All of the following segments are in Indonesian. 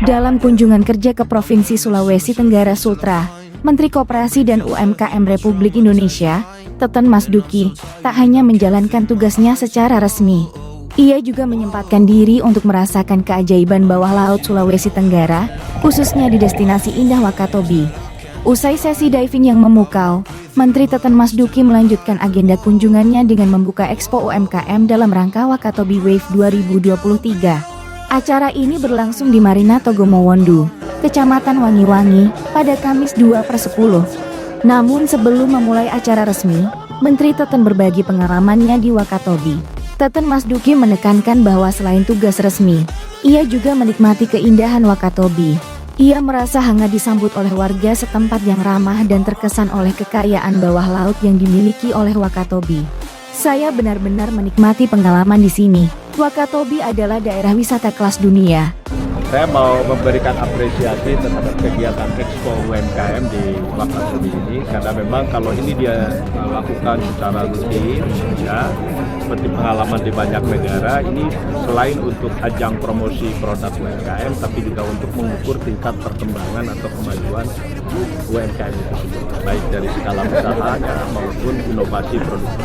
Dalam kunjungan kerja ke Provinsi Sulawesi Tenggara Sultra, Menteri Koperasi dan UMKM Republik Indonesia, Teten Mas Duki, tak hanya menjalankan tugasnya secara resmi. Ia juga menyempatkan diri untuk merasakan keajaiban bawah laut Sulawesi Tenggara, khususnya di destinasi indah Wakatobi. Usai sesi diving yang memukau, Menteri Teten Mas Duki melanjutkan agenda kunjungannya dengan membuka Expo UMKM dalam rangka Wakatobi Wave 2023. Acara ini berlangsung di Marina Togomowondu, Kecamatan Wangi-Wangi, pada Kamis 2/10. Namun sebelum memulai acara resmi, Menteri Teten berbagi pengalamannya di Wakatobi. Teten Mas Duki menekankan bahwa selain tugas resmi, ia juga menikmati keindahan Wakatobi. Ia merasa hangat disambut oleh warga setempat yang ramah dan terkesan oleh kekayaan bawah laut yang dimiliki oleh Wakatobi. Saya benar-benar menikmati pengalaman di sini. Wakatobi adalah daerah wisata kelas dunia. Saya mau memberikan apresiasi terhadap kegiatan Expo UMKM di Wakatobi ini, karena memang kalau ini dia lakukan secara rutin, ya, seperti pengalaman di banyak negara, ini selain untuk ajang promosi produk UMKM, tapi juga untuk mengukur tingkat perkembangan atau kemajuan UMKM itu sendiri, baik dari skala usaha maupun inovasi produk.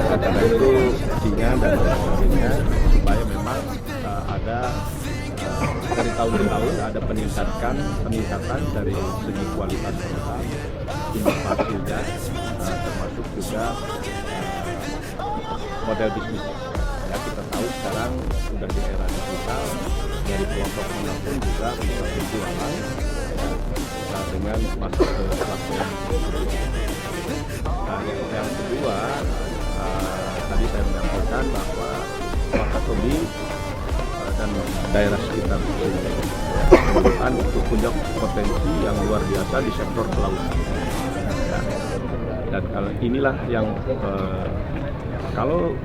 Karena itu pastinya dan sebagainya supaya memang ada dari tahun ke tahun ada peningkatan dari segi kualitas produk, inovasinya, termasuk juga model bisnis. Ya, kita tahu sekarang sudah di era digital, dari kelompok manapun juga bisa berjualan dengan masuk ke platform. Nah, yang kedua, tadi saya menyampaikan bahwa Wakatobi dan daerah sekitar merupakan untuk punya potensi yang luar biasa di sektor kelautan. Ya. Dan inilah yang kalau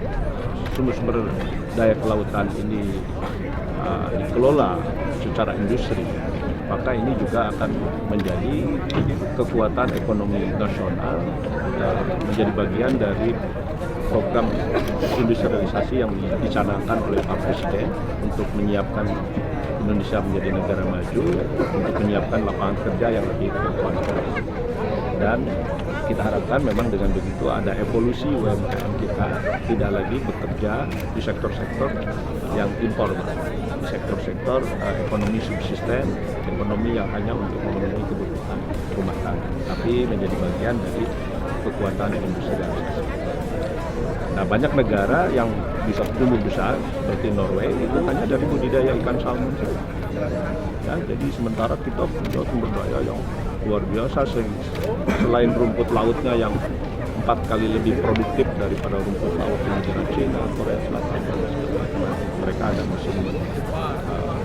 sumber-sumber daya kelautan ini dikelola secara industri, maka ini juga akan menjadi kekuatan ekonomi nasional dan menjadi bagian dari program industrialisasi yang dicanangkan oleh Pak Presiden untuk menyiapkan Indonesia menjadi negara maju, untuk menyiapkan lapangan kerja yang lebih berkualitas. Dan kita harapkan memang dengan begitu ada evolusi UMKM kita, tidak lagi bekerja di sektor-sektor yang impor, di sektor-sektor ekonomi subsisten, ekonomi yang hanya untuk memenuhi kebutuhan rumah tangga, tapi menjadi bagian dari kekuatan industrialisasi. Nah, banyak negara yang bisa tumbuh besar seperti Norway itu hanya dari budidaya ikan salmon saja. Ya, jadi sementara kita punya sumber daya yang luar biasa, selain rumput lautnya yang 4 kali lebih produktif daripada rumput laut di negara China, Korea Selatan, dan sebagainya. Mereka ada musim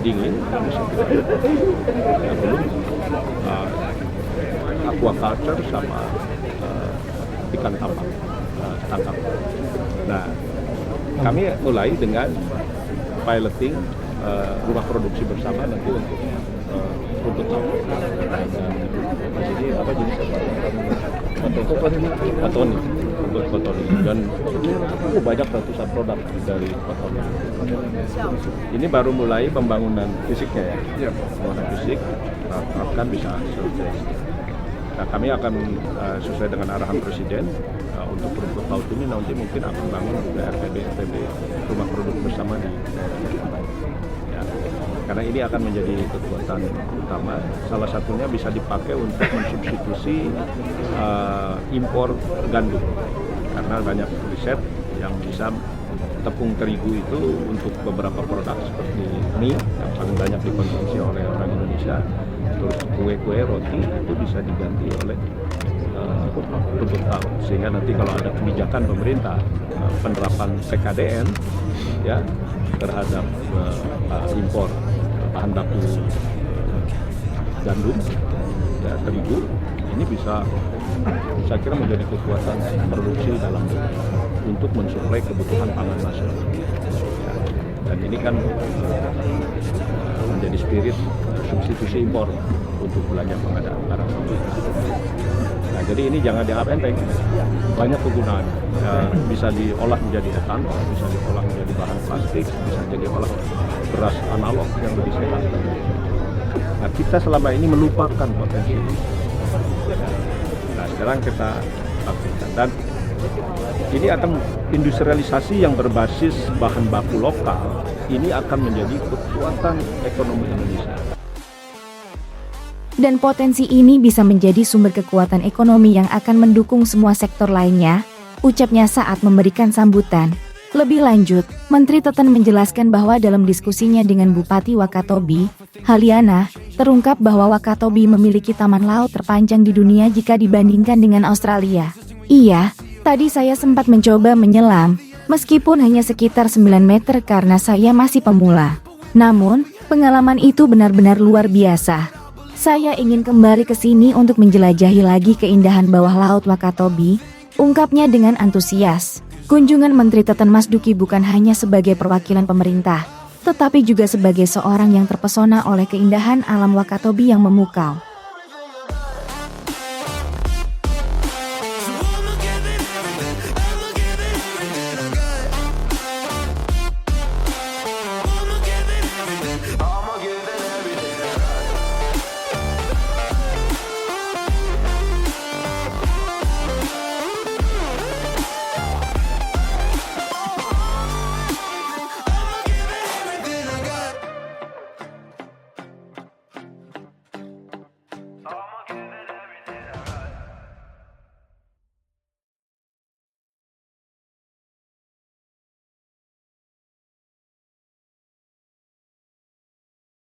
dingin, musim ya, belum aquaculture sama ikan tangkap. Nah, kami mulai dengan piloting rumah produksi bersama nanti untuk rumput laut. Jadi apa jenisnya? Kotoni, rumput kotoni. Dan banyak ratusan produk dari kotoni. Ini baru mulai pembangunan fisiknya ya. Pembangunan fisik, harapkan bisa selesai. Nah, kami akan sesuai dengan arahan Presiden untuk rumput laut ini nanti mungkin akan bangun juga RPB rumah produk bersama di daerah. Ya, karena ini akan menjadi kekuatan utama. Salah satunya bisa dipakai untuk mensubstitusi impor gandum, karena banyak riset yang bisa tepung terigu itu untuk beberapa produk seperti mie yang paling banyak dikonsumsi oleh orang Indonesia, terus kue-kue, roti itu bisa diganti oleh rumput laut, sehingga nanti kalau ada kebijakan pemerintah penerapan PKDN ya terhadap impor bahan baku gandum ya terigu, ini bisa saya kira menjadi kekuatan produksi dalam negeri untuk mensuplai kebutuhan pangan nasional. Ya, dan ini kan menjadi spirit substitusi impor untuk belanja pengadaan barang. Nah, jadi ini jangan dianggap enteng, banyak kegunaan. Bisa diolah menjadi etanol, bisa diolah menjadi bahan plastik, bisa jadi olah beras analog yang lebih sehat. Nah, kita selama ini melupakan potensi ini. Nah, sekarang kita lakukan, dan ini akan industrialisasi yang berbasis bahan baku lokal. Ini akan menjadi kekuatan ekonomi Indonesia. Dan potensi ini bisa menjadi sumber kekuatan ekonomi yang akan mendukung semua sektor lainnya, ucapnya saat memberikan sambutan. Lebih lanjut, Menteri Teten menjelaskan bahwa dalam diskusinya dengan Bupati Wakatobi, Haliana, terungkap bahwa Wakatobi memiliki taman laut terpanjang di dunia jika dibandingkan dengan Australia. Iya, tadi saya sempat mencoba menyelam, meskipun hanya sekitar 9 meter karena saya masih pemula. Namun, pengalaman itu benar-benar luar biasa. Saya ingin kembali ke sini untuk menjelajahi lagi keindahan bawah laut Wakatobi, ungkapnya dengan antusias. Kunjungan Menteri Teten Mas Duki bukan hanya sebagai perwakilan pemerintah, tetapi juga sebagai seorang yang terpesona oleh keindahan alam Wakatobi yang memukau.